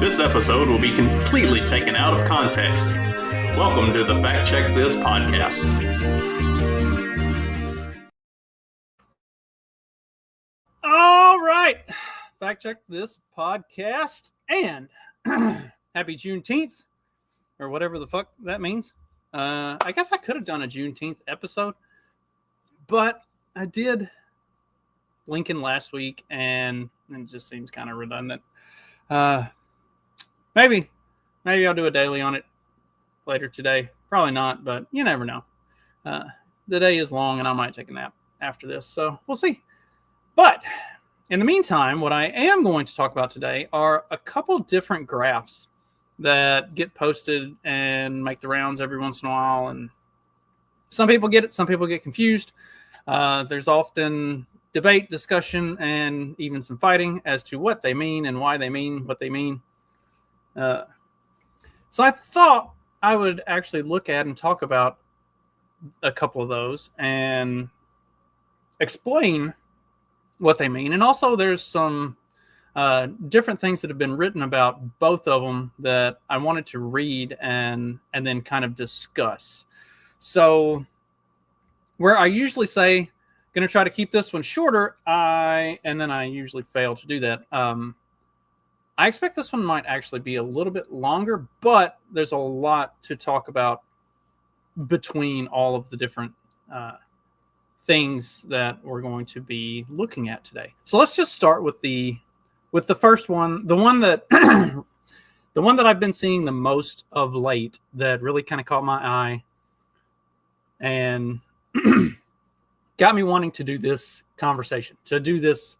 This episode will be completely taken out of context. Welcome to the Fact Check This podcast. All right. Fact Check This podcast and happy Juneteenth or whatever the fuck that means. I guess I could have done a Juneteenth episode, but I did Lincoln last week and it just seems kind of redundant. Maybe I'll do a daily on it later today. Probably not, but you never know. The day is long and I might take a nap after this, so we'll see. But in the meantime, what I am going to talk about today are a couple different graphs that get posted and make the rounds every once in a while. And some people get it, some people get confused. There's often debate, discussion, and even some fighting as to what they mean and why they mean what they mean. So I thought I would actually look at and talk about a couple of those and explain what they mean. And also there's some different things that have been written about both of them that I wanted to read and then kind of discuss. So where I usually say, going to try to keep this one shorter, and then I usually fail to do that. I expect this one might actually be a little bit longer, but there's a lot to talk about between all of the different things that we're going to be looking at today. So let's just start with the first one, the one that the one that I've been seeing the most of late that really kind of caught my eye and got me wanting to do this conversation, to do this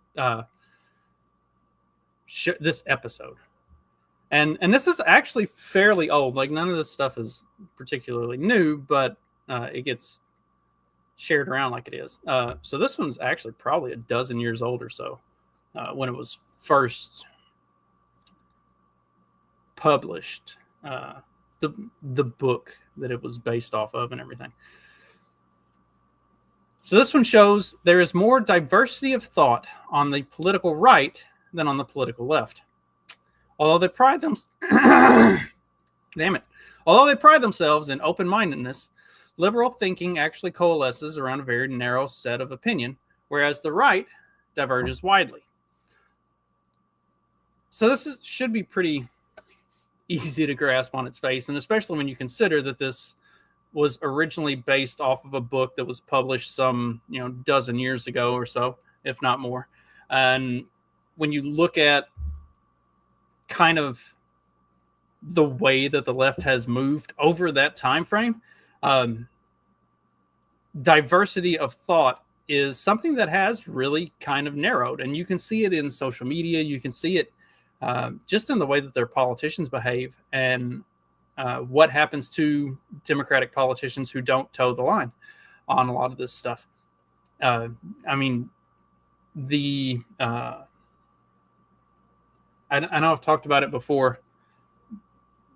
this episode. And this is actually fairly old. Like none of this stuff is particularly new, but it gets shared around like it is. So this one's actually probably a dozen years old or so when it was first published, the book that it was based off of and everything. So this one shows there is more diversity of thought on the political right than on the political left. Although they pride themselves in open-mindedness, liberal thinking actually coalesces around a very narrow set of opinion, whereas the right diverges widely. So this should be pretty easy to grasp on its face, and especially when you consider that this was originally based off of a book that was published some, dozen years ago or so, if not more. And when you look at kind of the way that the left has moved over that time frame, diversity of thought is something that has really kind of narrowed. And you can see it in social media. You can see it just in the way that their politicians behave and what happens to Democratic politicians who don't toe the line on a lot of this stuff. I know I've talked about it before.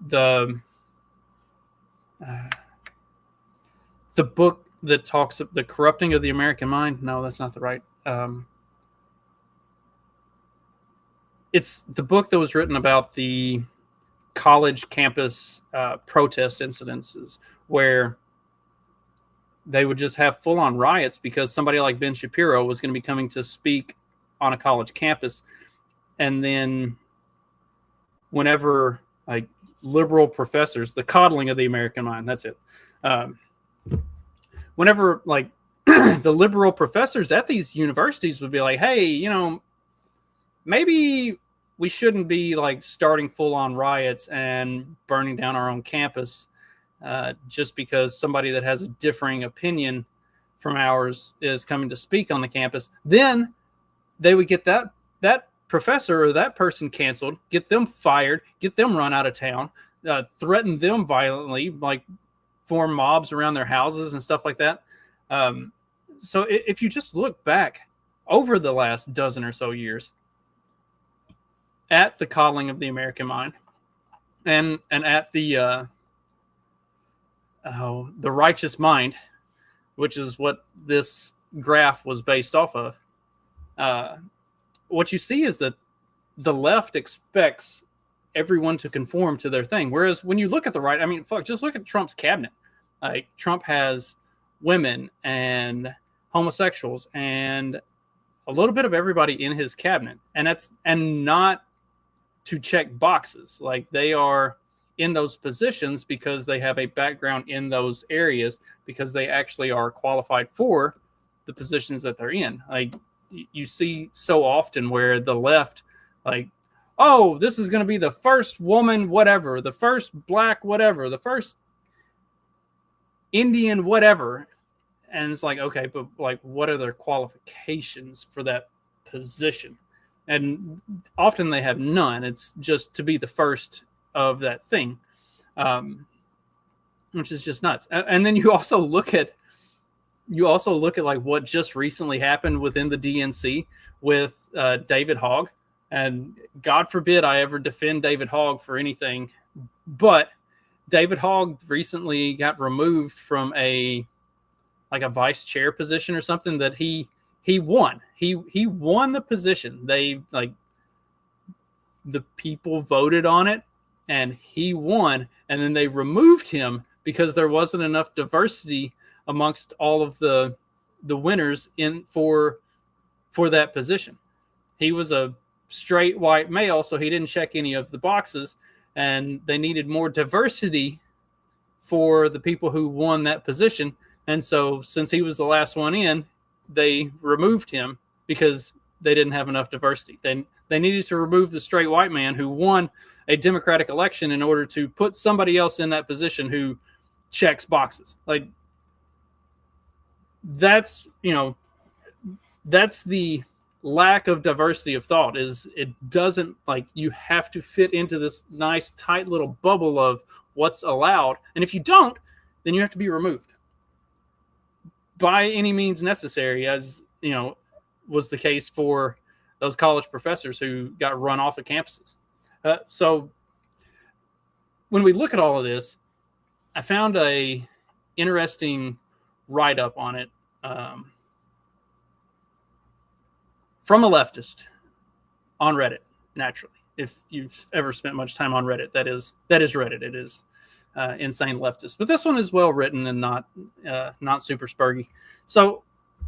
The book that talks of the corrupting of the American mind. No, that's not the right. It's the book that was written about the college campus protest incidences where they would just have full-on riots because somebody like Ben Shapiro was going to be coming to speak on a college campus. And then whenever like liberal professors, the coddling of the American mind, that's it. Whenever like the liberal professors at these universities would be like, hey, maybe we shouldn't be like starting full-on riots and burning down our own campus just because somebody that has a differing opinion from ours is coming to speak on the campus. Then they would get that professor or that person canceled, get them fired, get them run out of town, threaten them violently, like form mobs around their houses and stuff like that. So if you just look back over the last dozen or so years at the coddling of the American mind and at the righteous mind, which is what this graph was based off of, what you see is that the left expects everyone to conform to their thing. Whereas when you look at the right, I mean, fuck, just look at Trump's cabinet. Like, Trump has women and homosexuals and a little bit of everybody in his cabinet, and not to check boxes. Like, they are in those positions because they have a background in those areas, because they actually are qualified for the positions that they're in. Like, you see so often where the left, like, oh, this is going to be the first woman whatever, the first black whatever, the first Indian whatever. And it's like, okay, but like, what are their qualifications for that position? And often they have none. It's just to be the first of that thing, which is just nuts. And then you also look at like what just recently happened within the DNC with David Hogg. And God forbid I ever defend David Hogg for anything, but David Hogg recently got removed from a vice chair position or something that he won. He won the position. They, like, the people voted on it and he won, and then they removed him because there wasn't enough diversity amongst all of the winners in for that position. He was a straight white male, so he didn't check any of the boxes, and they needed more diversity for the people who won that position. And so since he was the last one in, they removed him because they didn't have enough diversity. They needed to remove the straight white man who won a Democratic election in order to put somebody else in that position who checks boxes. Like, that's the lack of diversity of thought. Is it doesn't, like, you have to fit into this nice tight little bubble of what's allowed, and if you don't, then you have to be removed by any means necessary, as was the case for those college professors who got run off of campuses. So when we look at all of this, I found a interesting write-up on it from a leftist on Reddit. Naturally, if you've ever spent much time on Reddit, that is Reddit. It is insane leftist, but this one is well written and not super spurgy. So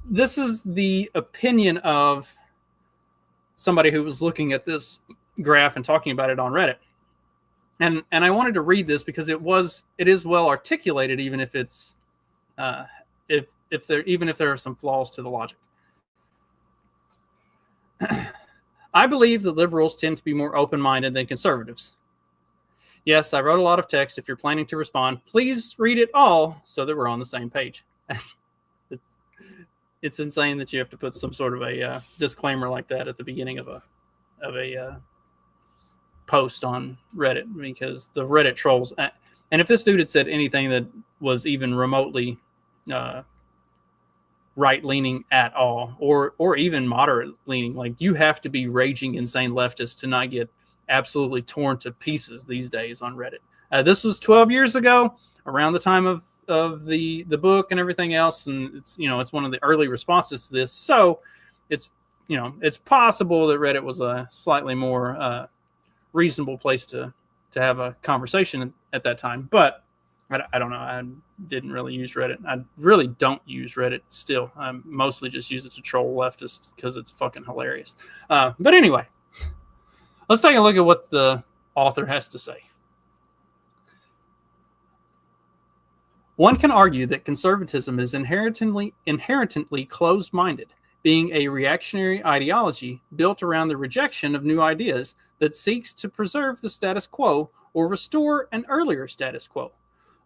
this is the opinion of somebody who was looking at this graph and talking about it on Reddit. And I wanted to read this because it is well articulated, even if it's if there are some flaws to the logic. I believe that liberals tend to be more open-minded than conservatives. Yes, I wrote a lot of text. If you're planning to respond, please read it all so that we're on the same page. It's insane that you have to put some sort of a disclaimer like that at the beginning of a post on Reddit, because the Reddit trolls. And if this dude had said anything that was even remotely right-leaning at all, or even moderate-leaning, like, you have to be raging insane leftist to not get absolutely torn to pieces these days on Reddit. This was 12 years ago, around the time of the book and everything else, and it's one of the early responses to this. So it's possible that Reddit was a slightly more reasonable place to have a conversation at that time. But I don't know. I didn't really use Reddit. I really don't use Reddit still. I mostly just use it to troll leftists because it's fucking hilarious. But anyway, let's take a look at what the author has to say. One can argue that conservatism is inherently closed-minded, being a reactionary ideology built around the rejection of new ideas that seeks to preserve the status quo or restore an earlier status quo.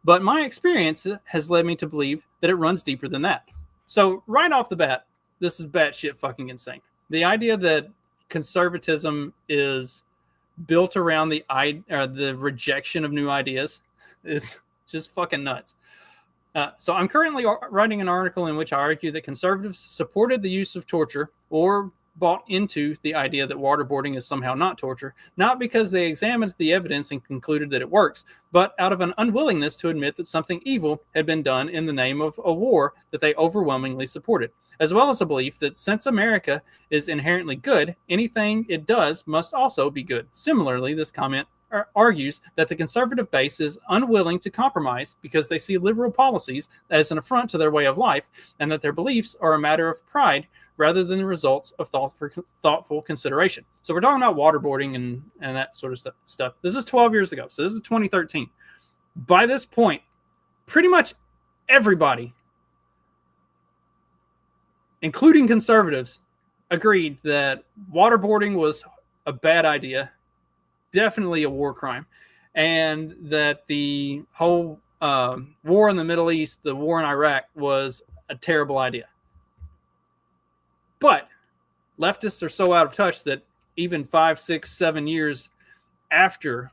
But my experience has led me to believe that it runs deeper than that. So right off the bat, this is batshit fucking insane. The idea that conservatism is built around the rejection of new ideas is just fucking nuts. So I'm currently writing an article in which I argue that conservatives supported the use of torture or bought into the idea that waterboarding is somehow not torture, not because they examined the evidence and concluded that it works, but out of an unwillingness to admit that something evil had been done in the name of a war that they overwhelmingly supported, as well as a belief that since America is inherently good, anything it does must also be good. Similarly, this comment argues that the conservative base is unwilling to compromise because they see liberal policies as an affront to their way of life, and that their beliefs are a matter of pride rather than the results of thoughtful consideration. So we're talking about waterboarding and that sort of stuff. This is 12 years ago. So this is 2013. By this point, pretty much everybody, including conservatives, agreed that waterboarding was a bad idea, definitely a war crime, and that the whole war in the Middle East, the war in Iraq, was a terrible idea. But leftists are so out of touch that even 5, 6, 7 years after,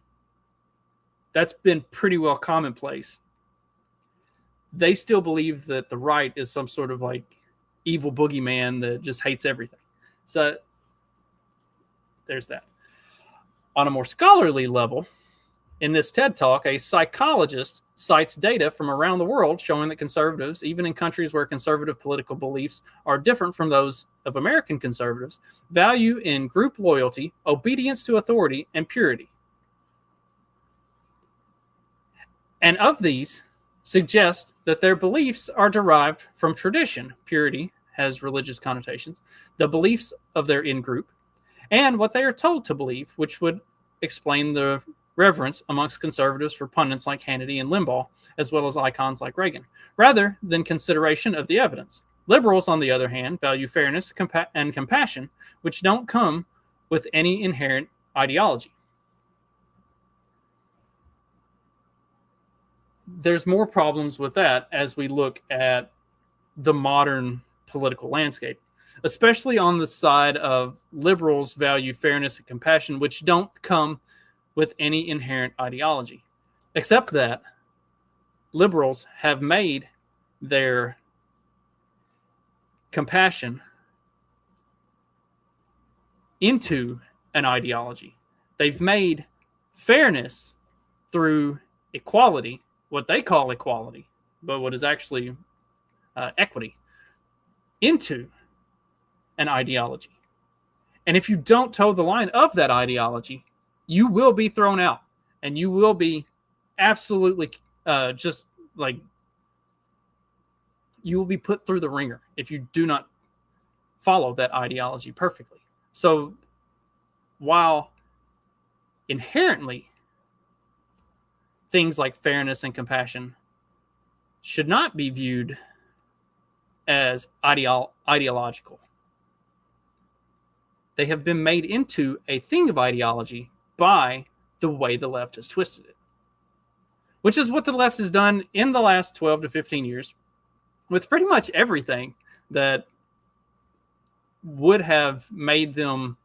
that's been pretty well commonplace. They still believe that the right is some sort of like evil boogeyman that just hates everything. So there's that. On a more scholarly level, in this TED Talk, a psychologist cites data from around the world showing that conservatives, even in countries where conservative political beliefs are different from those of American conservatives, value in group loyalty, obedience to authority, and purity. And of these, suggest that their beliefs are derived from tradition. Purity has religious connotations, the beliefs of their in-group, and what they are told to believe, which would explain the reverence amongst conservatives for pundits like Hannity and Limbaugh, as well as icons like Reagan, rather than consideration of the evidence. Liberals, on the other hand, value fairness and compassion, which don't come with any inherent ideology. There's more problems with that as we look at the modern political landscape, especially on the side of liberals value fairness and compassion, which don't come with any inherent ideology, except that liberals have made their compassion into an ideology. They've made fairness through equality, what they call equality, but what is actually equity, into an ideology. And if you don't toe the line of that ideology, you will be thrown out, and you will be absolutely just like, you will be put through the ringer if you do not follow that ideology perfectly. So while inherently things like fairness and compassion should not be viewed as ideological, they have been made into a thing of ideology by the way the left has twisted it, which is what the left has done in the last 12 to 15 years with pretty much everything that would have made them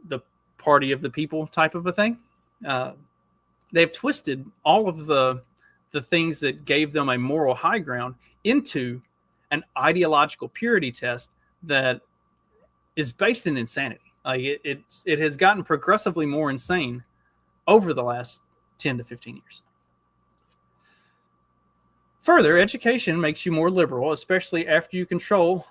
the party of the people type of a thing. They've twisted all of the things that gave them a moral high ground into an ideological purity test that is based in insanity. Like it has gotten progressively more insane over the last 10 to 15 years. Further, education makes you more liberal, especially after you control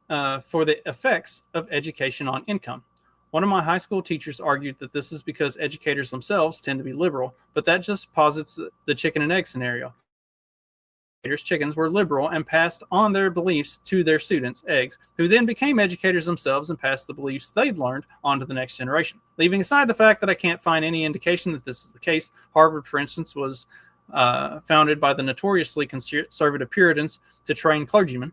for the effects of education on income. One of my high school teachers argued that this is because educators themselves tend to be liberal, but that just posits the chicken and egg scenario. Chickens were liberal and passed on their beliefs to their students, eggs, who then became educators themselves and passed the beliefs they'd learned on to the next generation. Leaving aside the fact that I can't find any indication that this is the case, Harvard, for instance, was founded by the notoriously conservative Puritans to train clergymen.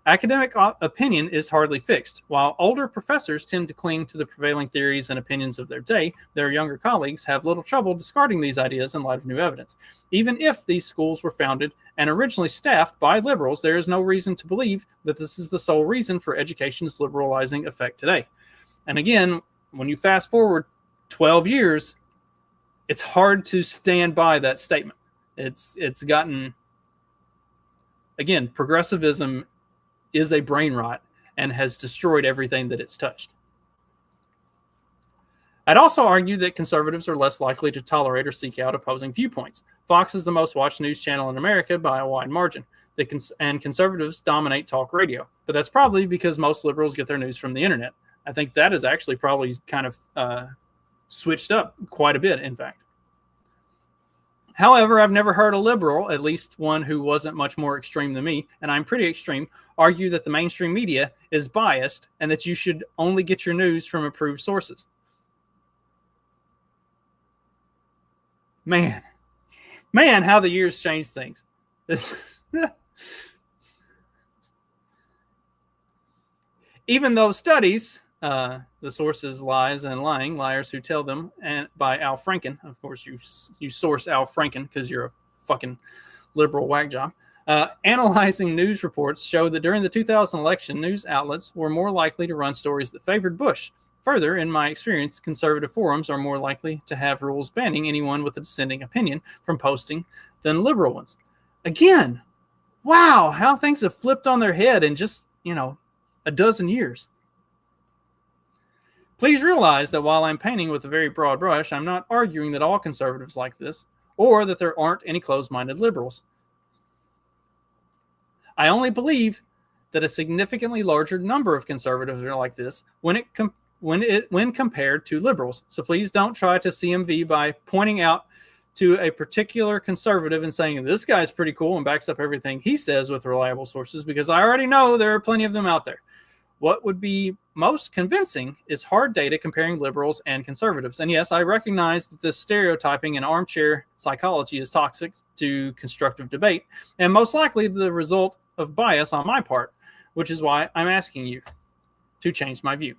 Academic opinion is hardly fixed. While older professors tend to cling to the prevailing theories and opinions of their day, their younger colleagues have little trouble discarding these ideas in light of new evidence. Even if these schools were founded and originally staffed by liberals, there is no reason to believe that this is the sole reason for education's liberalizing effect today. And again, when you fast forward 12 years, it's hard to stand by that statement. It's gotten, again, progressivism is a brain rot and has destroyed everything that it's touched. I'd also argue that conservatives are less likely to tolerate or seek out opposing viewpoints. Fox is the most watched news channel in America by a wide margin, and conservatives dominate talk radio. But that's probably because most liberals get their news from the internet. I think that is actually probably kind of switched up quite a bit, in fact. However, I've never heard a liberal, at least one who wasn't much more extreme than me, and I'm pretty extreme, argue that the mainstream media is biased and that you should only get your news from approved sources. Man, how the years change things. Even though studies, the sources lies and lying, liars who tell them, and by Al Franken. Of course, you source Al Franken because you're a fucking liberal whack job. Analyzing news reports show that during the 2000 election, news outlets were more likely to run stories that favored Bush. Further, in my experience, conservative forums are more likely to have rules banning anyone with a dissenting opinion from posting than liberal ones. Again, wow, how things have flipped on their head in just, a dozen years. Please realize that while I'm painting with a very broad brush, I'm not arguing that all conservatives like this, or that there aren't any closed-minded liberals. I only believe that a significantly larger number of conservatives are like this when compared to liberals. So please don't try to CMV by pointing out to a particular conservative and saying, this guy's pretty cool and backs up everything he says with reliable sources, because I already know there are plenty of them out there. What would be most convincing is hard data comparing liberals and conservatives. And yes, I recognize that this stereotyping and armchair psychology is toxic to constructive debate, and most likely the result of bias on my part, which is why I'm asking you to change my view.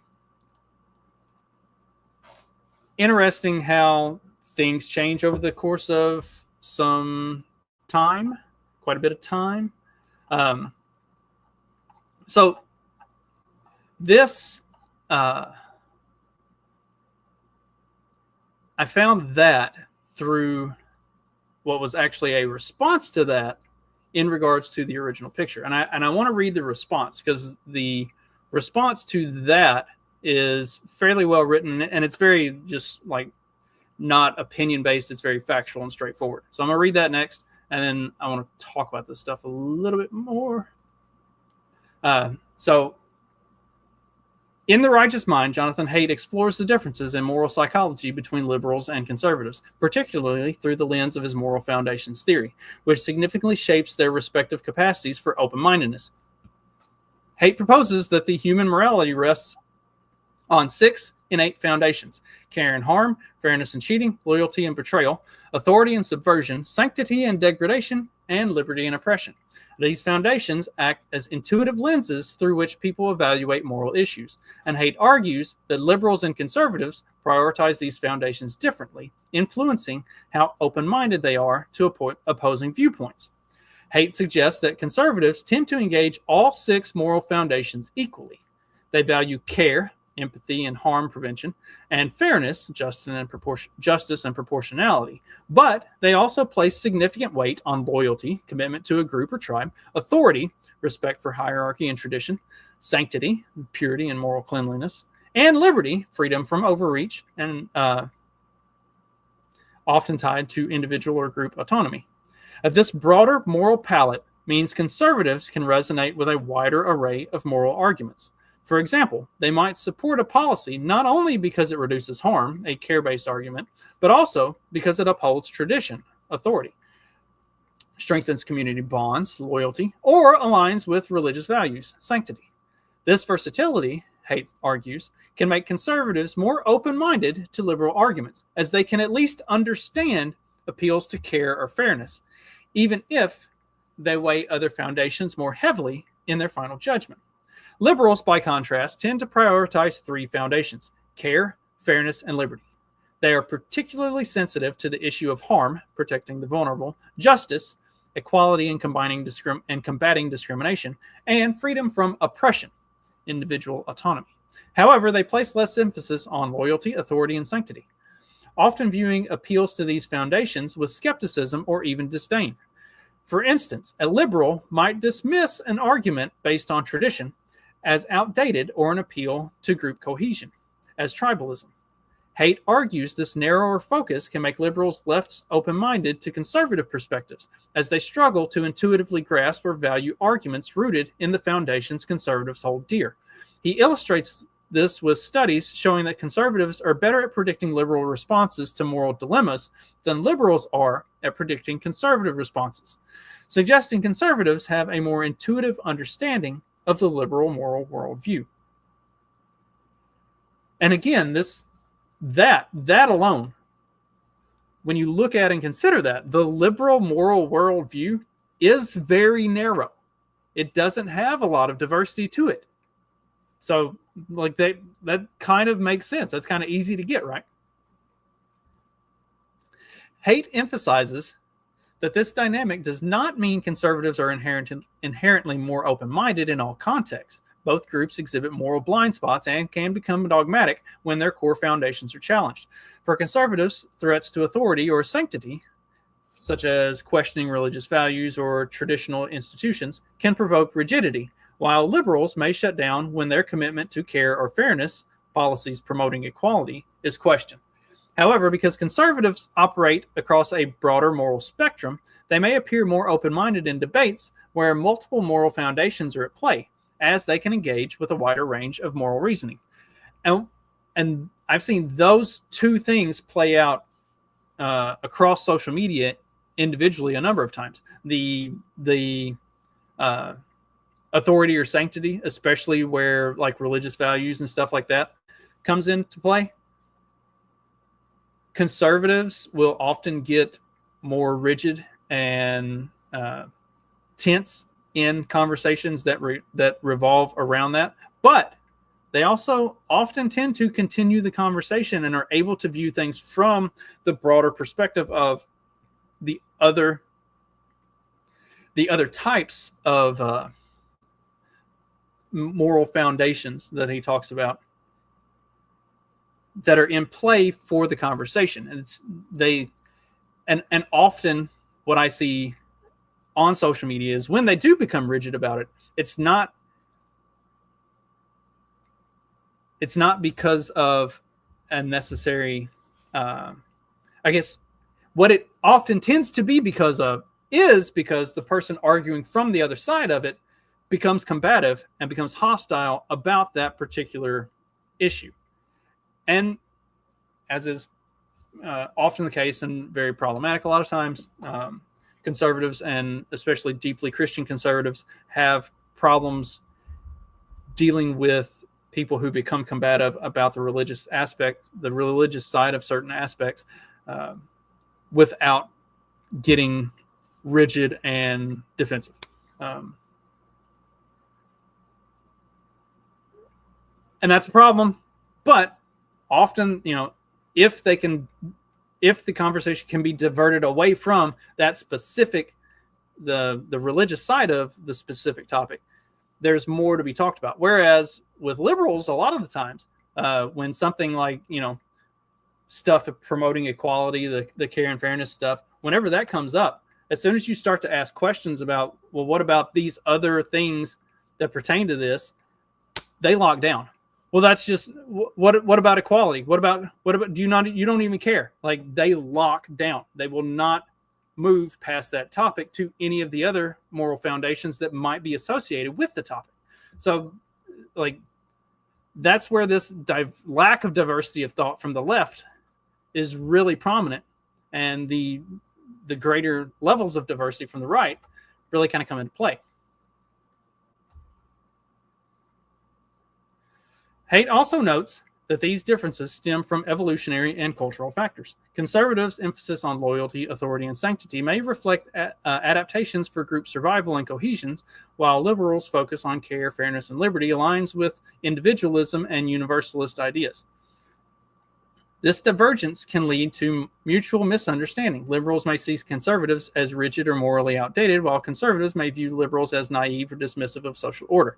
Interesting how things change over the course of some time, quite a bit of time. So this, I found that through what was actually a response to that in regards to the original picture. And I want to read the response, because the response to that is fairly well written, and it's very just like not opinion based. It's very factual and straightforward. So I'm going to read that next, and then I want to talk about this stuff a little bit more. So in The Righteous Mind, Jonathan Haidt explores the differences in moral psychology between liberals and conservatives, particularly through the lens of his moral foundations theory, which significantly shapes their respective capacities for open-mindedness. Haidt proposes that the human morality rests on 6 innate foundations: care and harm, fairness and cheating, loyalty and betrayal, authority and subversion, sanctity and degradation, and liberty and oppression. These foundations act as intuitive lenses through which people evaluate moral issues, and Haidt argues that liberals and conservatives prioritize these foundations differently, influencing how open-minded they are to opposing viewpoints. Haidt suggests that conservatives tend to engage all 6 moral foundations equally. They value care, empathy and harm prevention, and fairness, justice and proportionality. But they also place significant weight on loyalty, commitment to a group or tribe, authority, respect for hierarchy and tradition, sanctity, purity and moral cleanliness, and liberty, freedom from overreach, and often tied to individual or group autonomy. This broader moral palette means conservatives can resonate with a wider array of moral arguments. For example, they might support a policy not only because it reduces harm, a care-based argument, but also because it upholds tradition, authority, strengthens community bonds, loyalty, or aligns with religious values, sanctity. This versatility, Haidt argues, can make conservatives more open-minded to liberal arguments, as they can at least understand appeals to care or fairness, even if they weigh other foundations more heavily in their final judgment. Liberals, by contrast, tend to prioritize 3 foundations: care, fairness, and liberty. They are particularly sensitive to the issue of harm, protecting the vulnerable, justice, equality and combating discrimination, and freedom from oppression, individual autonomy. However, they place less emphasis on loyalty, authority, and sanctity, often viewing appeals to these foundations with skepticism or even disdain. For instance, a liberal might dismiss an argument based on tradition as outdated or an appeal to group cohesion, as tribalism. Haidt argues this narrower focus can make liberals less open-minded to conservative perspectives, as they struggle to intuitively grasp or value arguments rooted in the foundations conservatives hold dear. He illustrates this with studies showing that conservatives are better at predicting liberal responses to moral dilemmas than liberals are at predicting conservative responses, suggesting conservatives have a more intuitive understanding of the liberal moral worldview. And again, that alone, when you look at and consider that, the liberal moral worldview is very narrow. It doesn't have a lot of diversity to it. So, like, that kind of makes sense. That's kind of easy to get, right? Haidt emphasizes that this dynamic does not mean conservatives are inherently more open-minded in all contexts. Both groups exhibit moral blind spots and can become dogmatic when their core foundations are challenged. For conservatives, threats to authority or sanctity, such as questioning religious values or traditional institutions, can provoke rigidity, while liberals may shut down when their commitment to care or fairness, policies promoting equality, is questioned. However, because conservatives operate across a broader moral spectrum, they may appear more open-minded in debates where multiple moral foundations are at play, as they can engage with a wider range of moral reasoning. And I've seen those two things play out across social media individually a number of times. The authority or sanctity, especially where like religious values and stuff like that comes into play. Conservatives will often get more rigid and tense in conversations that revolve around that, but they also often tend to continue the conversation and are able to view things from the broader perspective of the other types of moral foundations that he talks about that are in play for the conversation. And often what I see on social media is when they do become rigid about it, it's not because of a necessary, I guess what it often tends to be because of is because the person arguing from the other side of it becomes combative and becomes hostile about that particular issue. And as is often the case and very problematic a lot of times, conservatives and especially deeply Christian conservatives have problems dealing with people who become combative about the religious aspect, the religious side of certain aspects, without getting rigid and defensive. And that's a problem, but often, if the conversation can be diverted away from that specific, the religious side of the specific topic, there's more to be talked about. Whereas with liberals, a lot of the times, when something like, stuff promoting equality, the care and fairness stuff, whenever that comes up, as soon as you start to ask questions about, well, what about these other things that pertain to this, they lock down. Well, that's just what about equality? What about you don't even care? Like, they lock down. They will not move past that topic to any of the other moral foundations that might be associated with the topic. So, like, that's where this lack of diversity of thought from the left is really prominent, and the greater levels of diversity from the right really kind of come into play. Haidt also notes that these differences stem from evolutionary and cultural factors. Conservatives' emphasis on loyalty, authority, and sanctity may reflect adaptations for group survival and cohesion, while liberals' focus on care, fairness, and liberty aligns with individualism and universalist ideas. This divergence can lead to mutual misunderstanding. Liberals may see conservatives as rigid or morally outdated, while conservatives may view liberals as naive or dismissive of social order.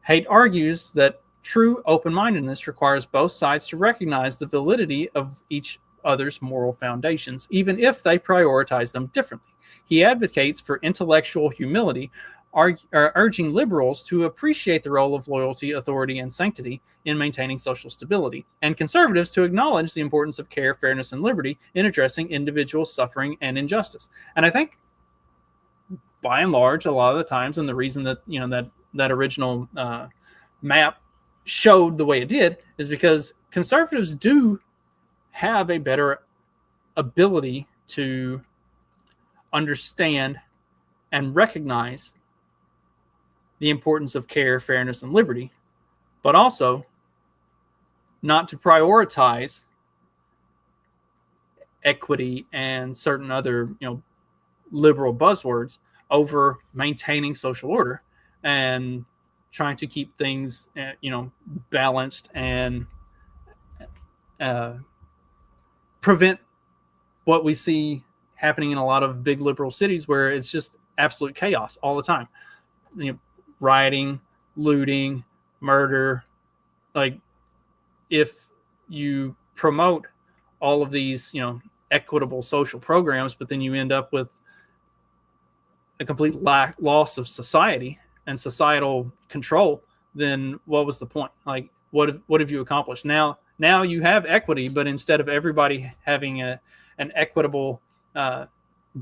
Haidt argues that true open-mindedness requires both sides to recognize the validity of each other's moral foundations, even if they prioritize them differently. He advocates for intellectual humility, urging liberals to appreciate the role of loyalty, authority, and sanctity in maintaining social stability, and conservatives to acknowledge the importance of care, fairness, and liberty in addressing individual suffering and injustice. And I think, by and large, a lot of the times, and the reason that that original map showed the way it did is because conservatives do have a better ability to understand and recognize the importance of care, fairness, and liberty, but also not to prioritize equity and certain other, liberal buzzwords over maintaining social order and trying to keep things, balanced and prevent what we see happening in a lot of big liberal cities where it's just absolute chaos all the time. Rioting, looting, murder. Like, if you promote all of these, equitable social programs, but then you end up with a complete loss of society and societal control, then what was the point? Like, what have you accomplished? Now you have equity, but instead of everybody having an equitable,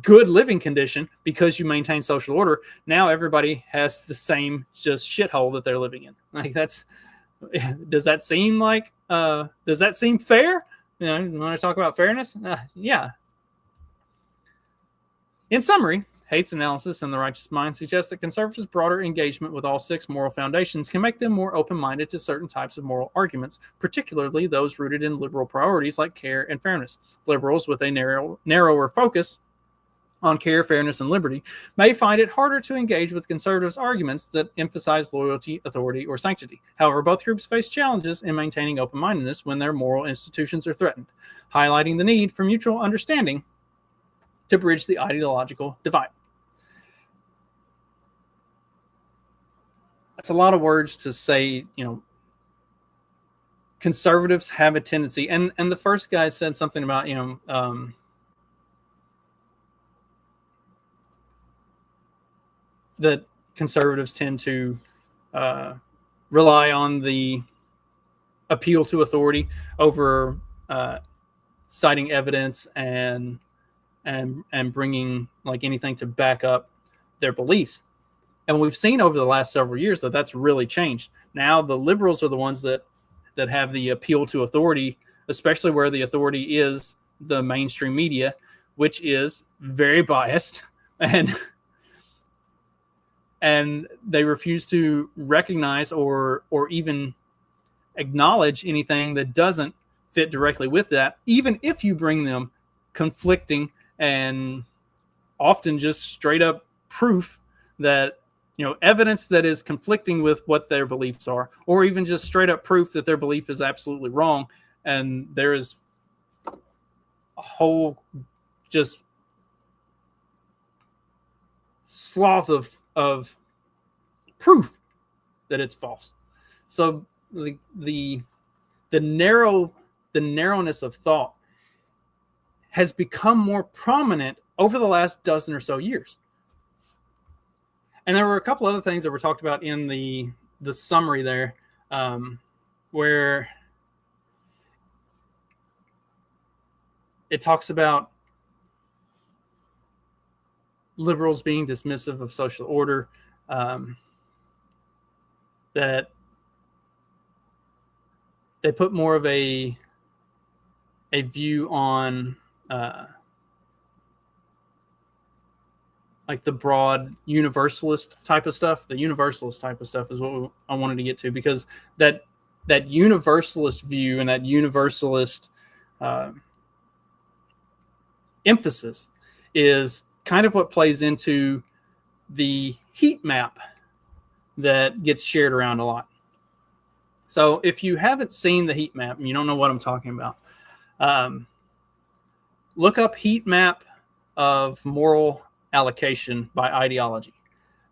good living condition because you maintain social order, now everybody has the same just shithole that they're living in. Like, does that seem fair? You want to talk about fairness? Yeah. In summary, Haight's analysis and the Righteous Mind suggests that conservatives' broader engagement with all 6 moral foundations can make them more open-minded to certain types of moral arguments, particularly those rooted in liberal priorities like care and fairness. Liberals with a narrower focus on care, fairness, and liberty may find it harder to engage with conservatives' arguments that emphasize loyalty, authority, or sanctity. However, both groups face challenges in maintaining open-mindedness when their moral institutions are threatened, highlighting the need for mutual understanding to bridge the ideological divide. That's a lot of words to say. Conservatives have a tendency, and the first guy said something about, that conservatives tend to rely on the appeal to authority over citing evidence and bringing like anything to back up their beliefs. And we've seen over the last several years that that's really changed. Now the liberals are the ones that have the appeal to authority, especially where the authority is the mainstream media, which is very biased, and they refuse to recognize or even acknowledge anything that doesn't fit directly with that, even if you bring them conflicting and often just straight up proof that, evidence that is conflicting with what their beliefs are, or even just straight up proof that their belief is absolutely wrong. And there is a whole just sloth of proof that it's false. So the narrowness of thought has become more prominent over the last dozen or so years. And there were a couple other things that were talked about in the summary there, where it talks about liberals being dismissive of social order, that they put more of a view on like the broad universalist type of stuff. The universalist type of stuff is what I wanted to get to, because that universalist view and that universalist emphasis is kind of what plays into the heat map that gets shared around a lot. So if you haven't seen the heat map and you don't know what I'm talking about, look up heat map of moral allocation by ideology.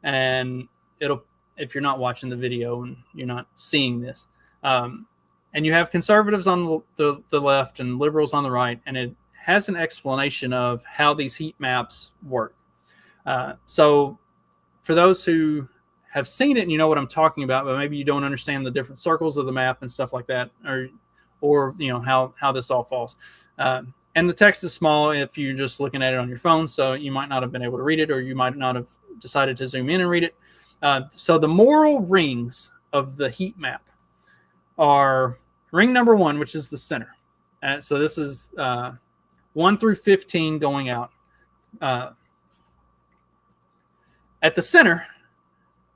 And it'll, if you're not watching the video and you're not seeing this, and you have conservatives on the left and liberals on the right, and it has an explanation of how these heat maps work. So for those who have seen it and you know what I'm talking about, but maybe you don't understand the different circles of the map and stuff like that, or how this all falls. And the text is small if you're just looking at it on your phone, so you might not have been able to read it, or you might not have decided to zoom in and read it. So the moral rings of the heat map are ring number 1, which is the center. So this is 1 through 15 going out. At the center,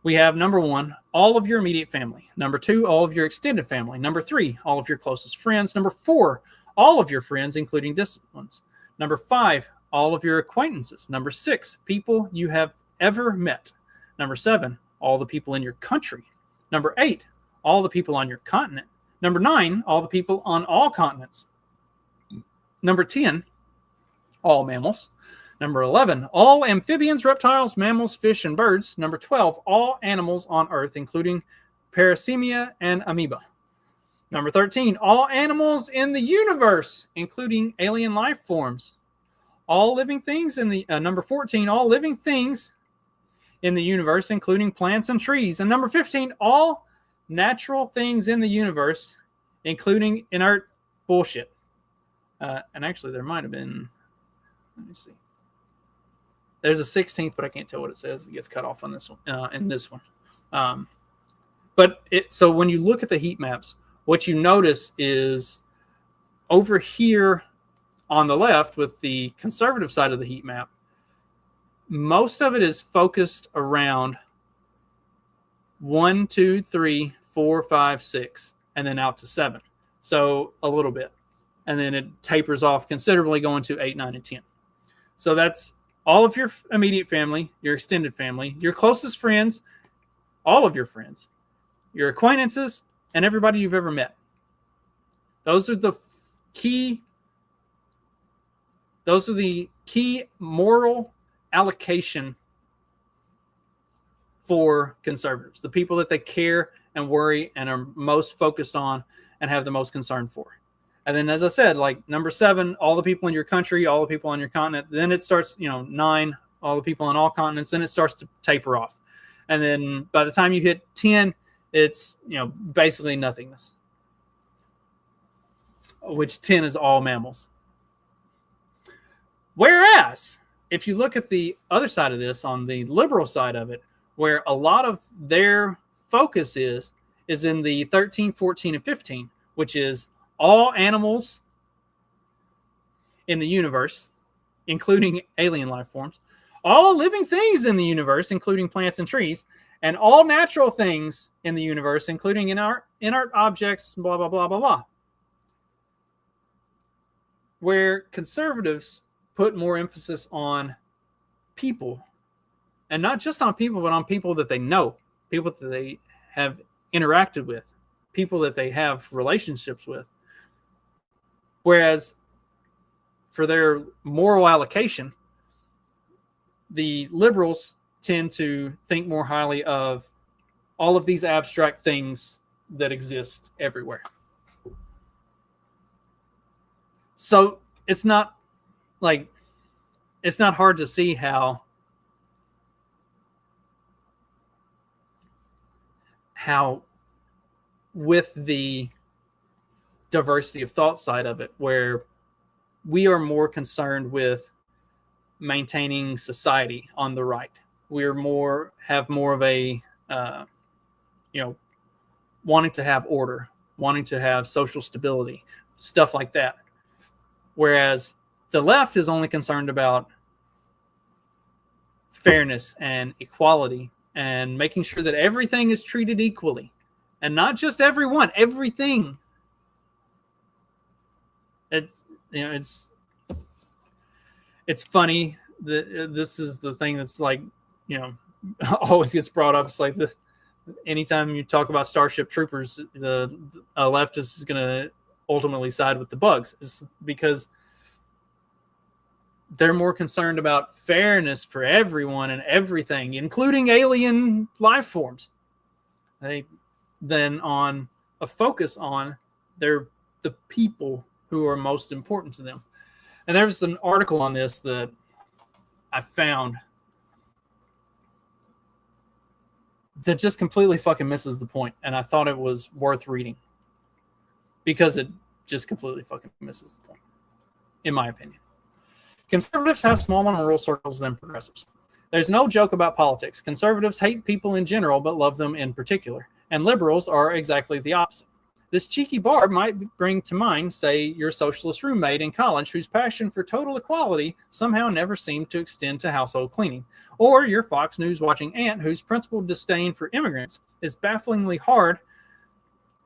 we have number 1, all of your immediate family. Number 2, all of your extended family. Number 3, all of your closest friends. Number 4, all of your friends, including distant ones. Number 5, all of your acquaintances. Number 6, people you have ever met. Number 7, all the people in your country. Number 8, all the people on your continent. Number 9, all the people on all continents. Number 10, all mammals. Number 11, all amphibians, reptiles, mammals, fish, and birds. Number 12, all animals on Earth, including parasemia and amoeba. Number 13, all animals in the universe, including alien life forms. All living things in the number 14, all living things in the universe, including plants and trees. And number 15, all natural things in the universe, including inert bullshit. And actually, there might have been. Let me see. There's a 16th, but I can't tell what it says. It gets cut off on this one. In this one, so when you look at the heat maps, what you notice is over here on the left with the conservative side of the heat map, most of it is focused around 1, 2, 3, 4, 5, 6, and then out to 7. So a little bit. And then it tapers off considerably going to 8, 9, and 10. So that's all of your immediate family, your extended family, your closest friends, all of your friends, your acquaintances, and everybody you've ever met. Those are the key moral allocation for conservatives, the people that they care and worry and are most focused on and have the most concern for. And then, as I said, like number 7, all the people in your country, all the people on your continent. Then it starts, 9, all the people on all continents. Then it starts to taper off. And then by the time you hit 10, it's, basically nothingness, which 10 is all mammals. Whereas, if you look at the other side of this, on the liberal side of it, where a lot of their focus is in the 13, 14, and 15, which is all animals in the universe, including alien life forms, all living things in the universe, including plants and trees, and all natural things in the universe, including inert objects, blah, blah, blah, blah, blah. Where conservatives put more emphasis on people, and not just on people, but on people that they know, people that they have interacted with, people that they have relationships with. Whereas for their moral allocation, the liberals tend to think more highly of all of these abstract things that exist everywhere. So it's not hard to see how with the diversity of thought side of it, where we are more concerned with maintaining society on the right. We're have more of a, wanting to have order, wanting to have social stability, stuff like that. Whereas the left is only concerned about fairness and equality and making sure that everything is treated equally, and not just everyone, everything. It's funny that this is the thing that's always gets brought up. It's like anytime you talk about Starship Troopers, the left is going to ultimately side with the bugs. It's because they're more concerned about fairness for everyone and everything, including alien life forms, than on a focus on the people who are most important to them. And there was an article on this that I found that just completely fucking misses the point, and I thought it was worth reading because it just completely fucking misses the point, in my opinion. Conservatives have smaller moral circles than progressives. There's no joke about politics. Conservatives hate people in general, but love them in particular. And liberals are exactly the opposite. This cheeky barb might bring to mind, say, your socialist roommate in college whose passion for total equality somehow never seemed to extend to household cleaning, or your Fox News watching aunt whose principal disdain for immigrants is bafflingly hard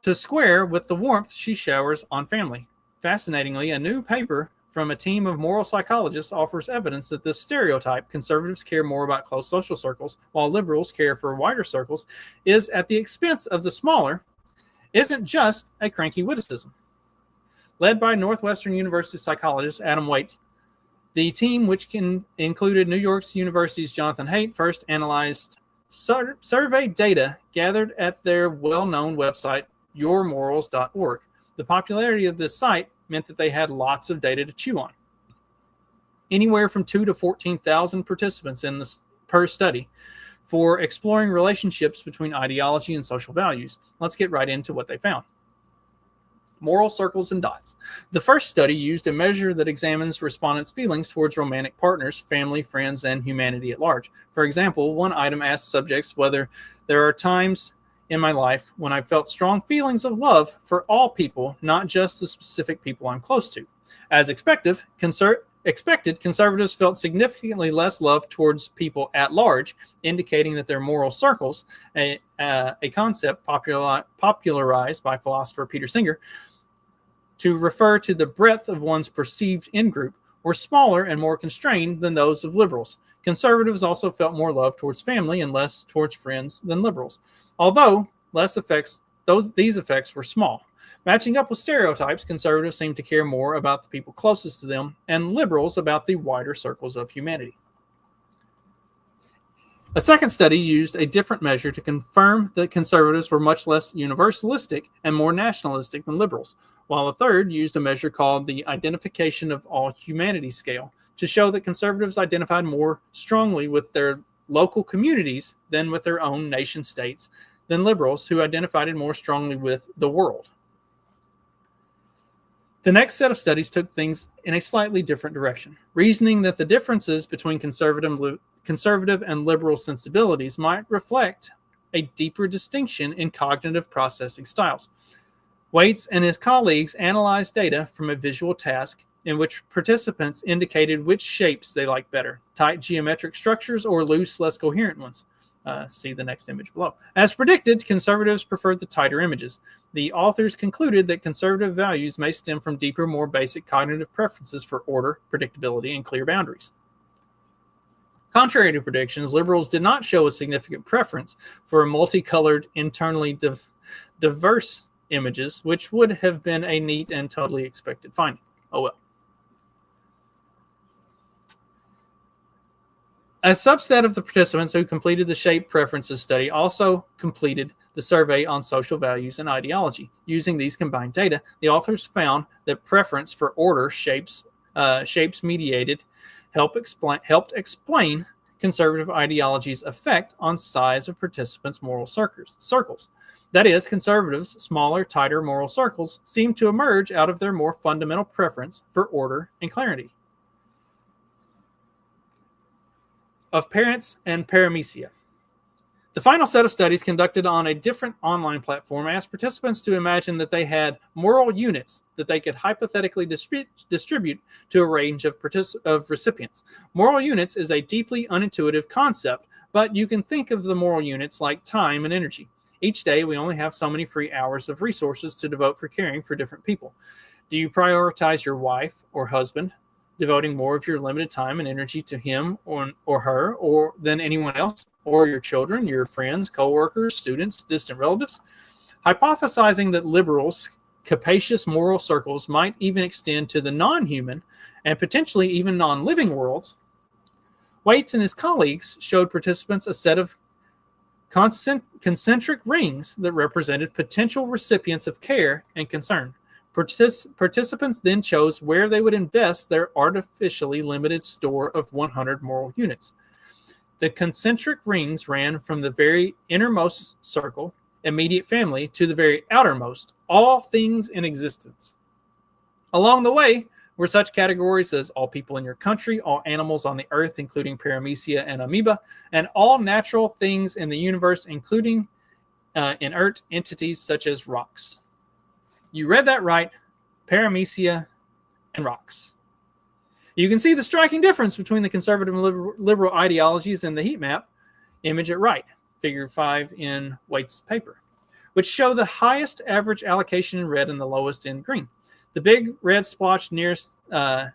to square with the warmth she showers on family. Fascinatingly, a new paper from a team of moral psychologists offers evidence that this stereotype, conservatives care more about close social circles while liberals care for wider circles, is at the expense of the smaller, isn't just a cranky witticism. Led by Northwestern University psychologist Adam Waits, the team, which included New York University's Jonathan Haidt, first analyzed survey data gathered at their well-known website, yourmorals.org. The popularity of this site meant that they had lots of data to chew on. Anywhere from 2 to 14,000 participants in this per study for exploring relationships between ideology and social values. Let's get right into what they found. Moral circles and dots. The first study used a measure that examines respondents' feelings towards romantic partners, family, friends, and humanity at large. For example, one item asked subjects whether there are times in my life when I felt strong feelings of love for all people, not just the specific people I'm close to. As expected, conservatives felt significantly less love towards people at large, indicating that their moral circles, a concept popularized by philosopher Peter Singer, to refer to the breadth of one's perceived in-group, were smaller and more constrained than those of liberals. Conservatives also felt more love towards family and less towards friends than liberals, although these effects were small. Matching up with stereotypes, conservatives seem to care more about the people closest to them, and liberals about the wider circles of humanity. A second study used a different measure to confirm that conservatives were much less universalistic and more nationalistic than liberals, while a third used a measure called the Identification of All Humanity Scale to show that conservatives identified more strongly with their local communities than with their own nation states than liberals, who identified more strongly with the world. The next set of studies took things in a slightly different direction, reasoning that the differences between conservative and liberal sensibilities might reflect a deeper distinction in cognitive processing styles. Waits and his colleagues analyzed data from a visual task in which participants indicated which shapes they liked better, tight geometric structures or loose, less coherent ones. See the next image below. As predicted, conservatives preferred the tighter images. The authors concluded that conservative values may stem from deeper, more basic cognitive preferences for order, predictability, and clear boundaries. Contrary to predictions, liberals did not show a significant preference for multicolored, internally diverse images, which would have been a neat and totally expected finding. Oh well. A subset of the participants who completed the shape preferences study also completed the survey on social values and ideology. Using these combined data, the authors found that preference for order shapes mediated helped explain conservative ideology's effect on size of participants' moral circles. That is, conservatives' smaller, tighter moral circles seem to emerge out of their more fundamental preference for order and clarity. Of parents and paramecia. The final set of studies, conducted on a different online platform, asked participants to imagine that they had moral units that they could hypothetically distribute to a range of recipients. Moral units is a deeply unintuitive concept, but you can think of the moral units like time and energy. Each day, we only have so many free hours of resources to devote for caring for different people. Do you prioritize your wife or husband, devoting more of your limited time and energy to him or her or than anyone else, or your children, your friends, coworkers, students, distant relatives? Hypothesizing that liberals' capacious moral circles might even extend to the non-human and potentially even non-living worlds, Waits and his colleagues showed participants a set of concentric rings that represented potential recipients of care and concern. Participants then chose where they would invest their artificially limited store of 100 moral units. The concentric rings ran from the very innermost circle, immediate family, to the very outermost, all things in existence. Along the way were such categories as all people in your country, all animals on the earth, including paramecia and amoeba, and all natural things in the universe, including inert entities such as rocks. You read that right. Paramecia and rocks. You can see the striking difference between the conservative and liberal ideologies in the heat map image at right, figure 5 in Waite's paper, which show the highest average allocation in red and the lowest in green. The big red splotch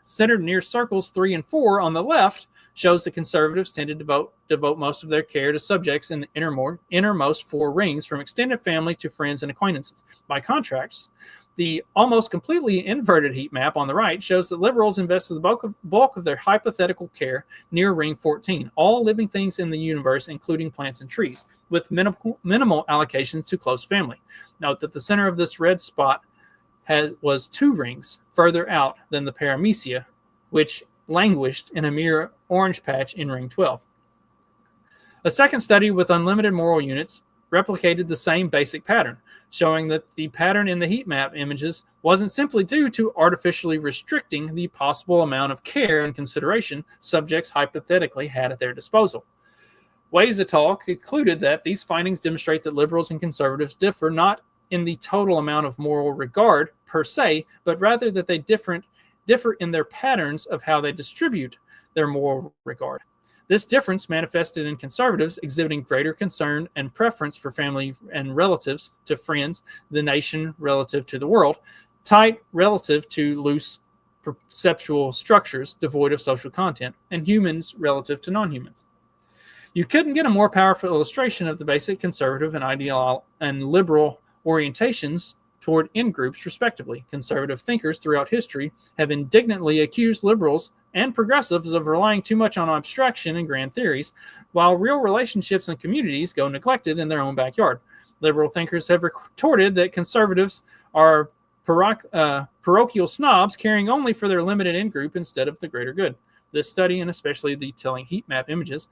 centered near circles 3 and 4 on the left shows the conservatives tended to devote most of their care to subjects in the innermost 4 rings, from extended family to friends and acquaintances. By contrast, the almost completely inverted heat map on the right shows that liberals invested the bulk of their hypothetical care near ring 14, all living things in the universe, including plants and trees, with minimal allocations to close family. Note that the center of this red spot was 2 rings further out than the paramecia, which languished in a mere orange patch in ring 12. A second study with unlimited moral units replicated the same basic pattern, showing that the pattern in the heat map images wasn't simply due to artificially restricting the possible amount of care and consideration subjects hypothetically had at their disposal. Weiss et al. Concluded that these findings demonstrate that liberals and conservatives differ not in the total amount of moral regard per se, but rather that they differ in their patterns of how they distribute their moral regard. This difference manifested in conservatives exhibiting greater concern and preference for family and relatives to friends, the nation relative to the world, tight relative to loose perceptual structures devoid of social content, and humans relative to non-humans. You couldn't get a more powerful illustration of the basic conservative and liberal orientations toward in-groups, respectively. Conservative thinkers throughout history have indignantly accused liberals and progressives of relying too much on abstraction and grand theories, while real relationships and communities go neglected in their own backyard. Liberal thinkers have retorted that conservatives are parochial snobs caring only for their limited in-group instead of the greater good. This study, and especially the telling heat map images,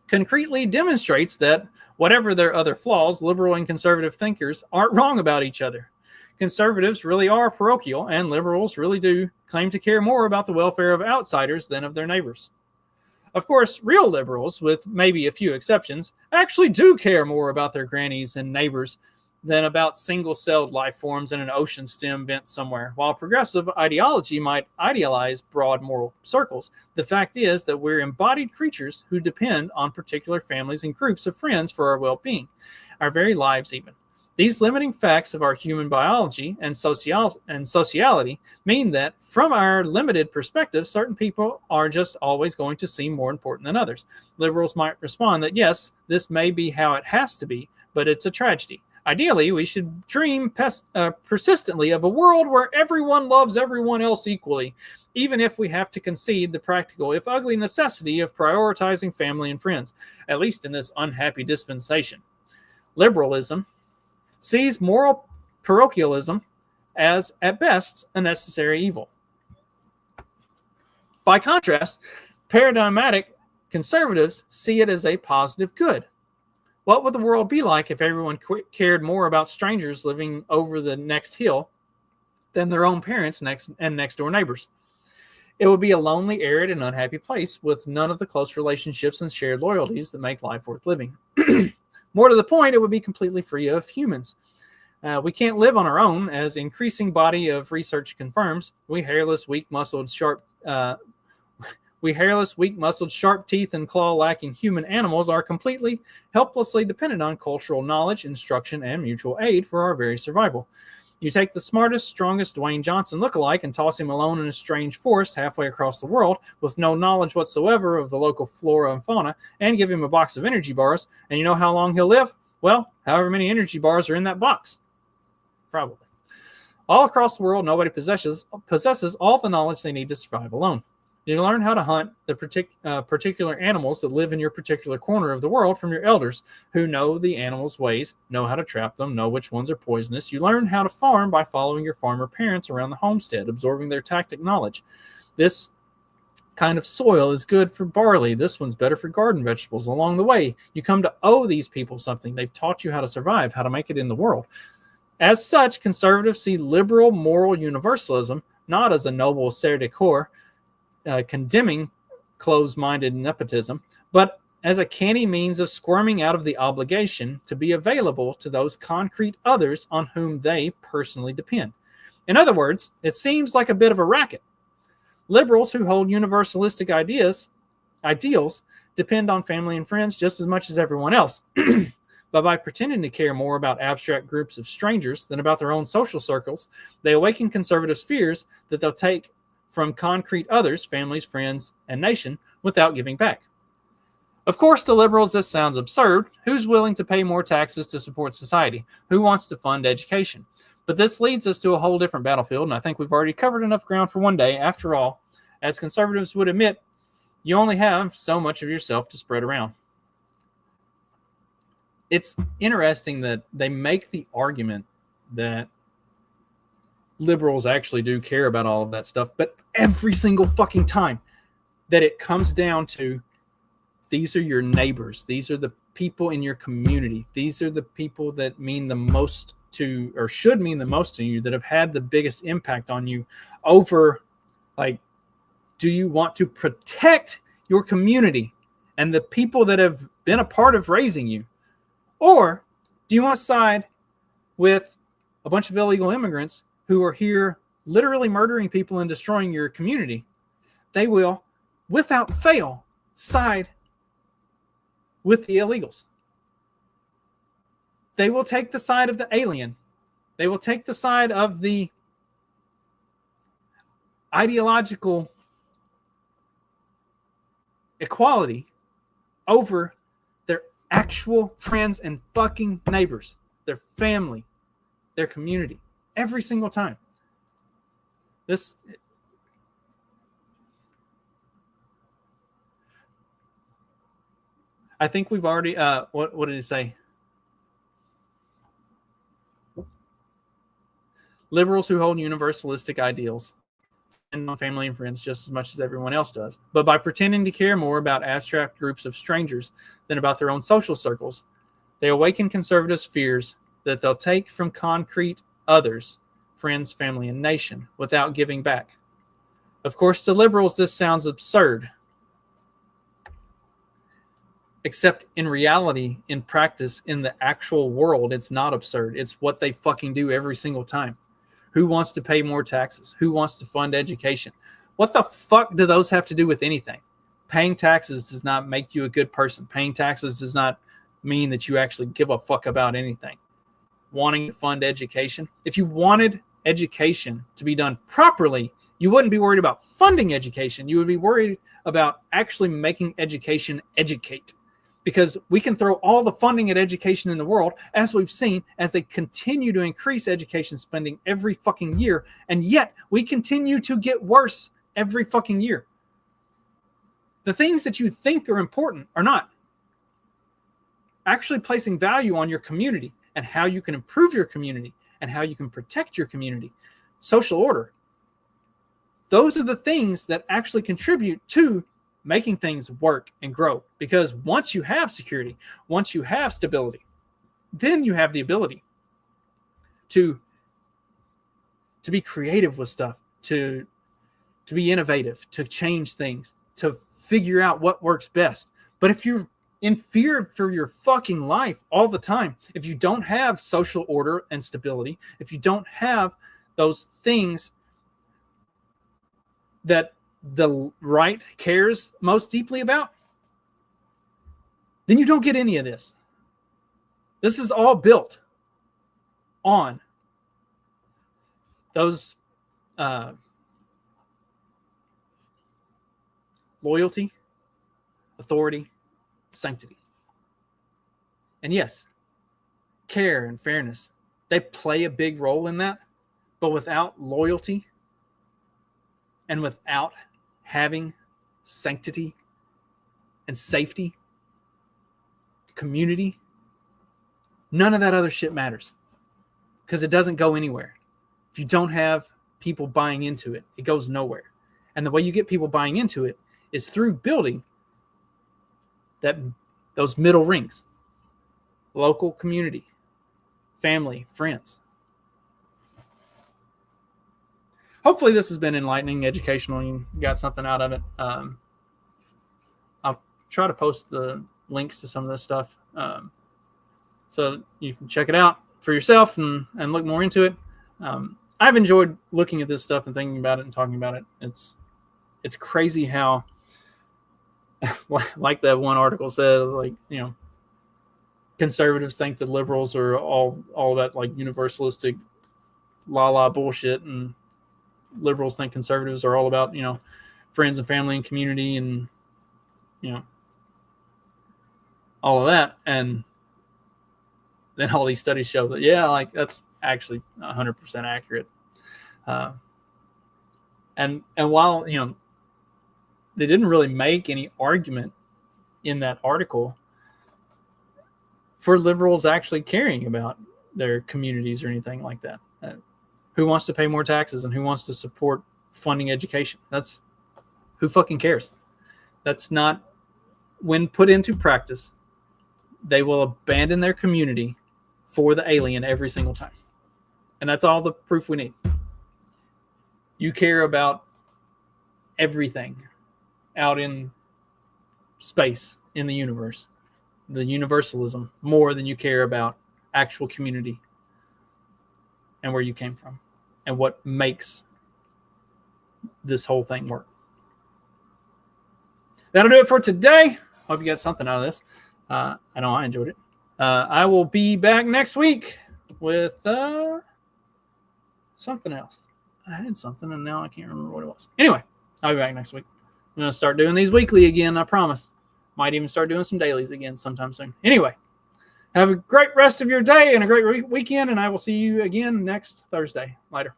concretely demonstrates that, whatever their other flaws, liberal and conservative thinkers aren't wrong about each other. Conservatives really are parochial, and liberals really do claim to care more about the welfare of outsiders than of their neighbors. Of course, real liberals, with maybe a few exceptions, actually do care more about their grannies and neighbors than about single-celled life forms in an ocean stem vent somewhere. While progressive ideology might idealize broad moral circles, the fact is that we're embodied creatures who depend on particular families and groups of friends for our well-being, our very lives even. These limiting facts of our human biology and sociality mean that, from our limited perspective, certain people are just always going to seem more important than others. Liberals might respond that, yes, this may be how it has to be, but it's a tragedy. Ideally, we should dream persistently of a world where everyone loves everyone else equally, even if we have to concede the practical, if ugly, necessity of prioritizing family and friends, at least in this unhappy dispensation. Liberalism sees moral parochialism as, at best, a necessary evil. By contrast, paradigmatic conservatives see it as a positive good. What would the world be like if everyone cared more about strangers living over the next hill than their own parents and next-door neighbors? It would be a lonely, arid, and unhappy place with none of the close relationships and shared loyalties that make life worth living. More to the point, it would be completely free of humans. We can't live on our own, as increasing body of research confirms. We hairless, weak-muscled, sharp teeth and claw-lacking human animals are completely, helplessly dependent on cultural knowledge, instruction, and mutual aid for our very survival. You take the smartest, strongest Dwayne Johnson lookalike and toss him alone in a strange forest halfway across the world with no knowledge whatsoever of the local flora and fauna, and give him a box of energy bars, and you know how long he'll live? Well, however many energy bars are in that box. Probably. All across the world, nobody possesses all the knowledge they need to survive alone. You learn how to hunt the particular animals that live in your particular corner of the world from your elders, who know the animals' ways, know how to trap them, know which ones are poisonous. You learn how to farm by following your farmer parents around the homestead, absorbing their tactic knowledge. This kind of soil is good for barley. This one's better for garden vegetables. Along the way, you come to owe these people something. They've taught you how to survive, how to make it in the world. As such, conservatives see liberal moral universalism not as a noble ser de corps, condemning closed-minded nepotism, but as a canny means of squirming out of the obligation to be available to those concrete others on whom they personally depend. In other words, it seems like a bit of a racket. Liberals who hold universalistic ideals depend on family and friends just as much as everyone else. But by pretending to care more about abstract groups of strangers than about their own social circles, they awaken conservatives' fears that they'll take from concrete others, families, friends, and nation, without giving back. Of course, to liberals, this sounds absurd. Who's willing to pay more taxes to support society? Who wants to fund education? But this leads us to a whole different battlefield, and I think we've already covered enough ground for one day. After all, as conservatives would admit, you only have so much of yourself to spread around. It's interesting that they make the argument that liberals actually do care about all of that stuff, but every single fucking time that it comes down to, these are your neighbors, these are the people in your community, these are the people that mean the most to, or should mean the most to you, that have had the biggest impact on you, over, like, do you want to protect your community and the people that have been a part of raising you? Or do you want to side with a bunch of illegal immigrants who are here literally murdering people and destroying your community? They will, without fail, side with the illegals. They will take the side of the alien. They will take the side of the ideological equality over their actual friends and fucking neighbors, their family, their community, every single time. This, I think we've already, what did he say? Liberals who hold universalistic ideals depend on family and friends just as much as everyone else does. But by pretending to care more about abstract groups of strangers than about their own social circles, they awaken conservatives' fears that they'll take from concrete others, friends, family, and nation, without giving back. Of course, to liberals, this sounds absurd. Except in reality, in practice, in the actual world, it's not absurd. It's what they fucking do every single time. Who wants to pay more taxes? Who wants to fund education? What the fuck do those have to do with anything? Paying taxes does not make you a good person. Paying taxes does not mean that you actually give a fuck about anything. Wanting to fund education. If you wanted education to be done properly, you wouldn't be worried about funding education. You would be worried about actually making education educate. Because we can throw all the funding at education in the world, as we've seen, as they continue to increase education spending every fucking year, and yet we continue to get worse every fucking year. The things that you think are important are not. Actually placing value on your community and how you can improve your community and how you can protect your community. Social order. Those are the things that actually contribute to making things work and grow. Because once you have security, once you have stability, then you have the ability to be creative with stuff, to be innovative, to change things, to figure out what works best. But if you're in fear for your fucking life all the time, if you don't have social order and stability, if you don't have those things that the right cares most deeply about, then you don't get any of this. This is all built on those loyalty, authority, sanctity. And yes, care and fairness, they play a big role in that. But without loyalty and without having sanctity and safety, community, none of that other shit matters, because it doesn't go anywhere. If you don't have people buying into it, it goes nowhere. And the way you get people buying into it is through building those middle rings: local community, family, friends. Hopefully this has been enlightening, educational, and you got something out of it. I'll try to post the links to some of this stuff. So you can check it out for yourself and look more into it. I've enjoyed looking at this stuff and thinking about it and talking about it. It's crazy how, like that one article said, like, you know, conservatives think that liberals are all that like universalistic la bullshit, and liberals think conservatives are all about, you know, friends and family and community and, you know, all of that. And then all these studies show that, yeah, like that's actually 100% accurate. And while, you know, they didn't really make any argument in that article for liberals actually caring about their communities or anything like that. Who wants to pay more taxes and who wants to support funding education? That's who fucking cares. That's not, when put into practice, they will abandon their community for the alien every single time. And that's all the proof we need. You care about everything out in space, in the universe, the universalism, more than you care about actual community and where you came from and what makes this whole thing work. That'll do it for today. Hope you got something out of this. I know I enjoyed it. I will be back next week with something else. I had something and now I can't remember what it was. Anyway, I'll be back next week. I'm going to start doing these weekly again, I promise. Might even start doing some dailies again sometime soon. Anyway, have a great rest of your day and a great weekend, and I will see you again next Thursday. Later.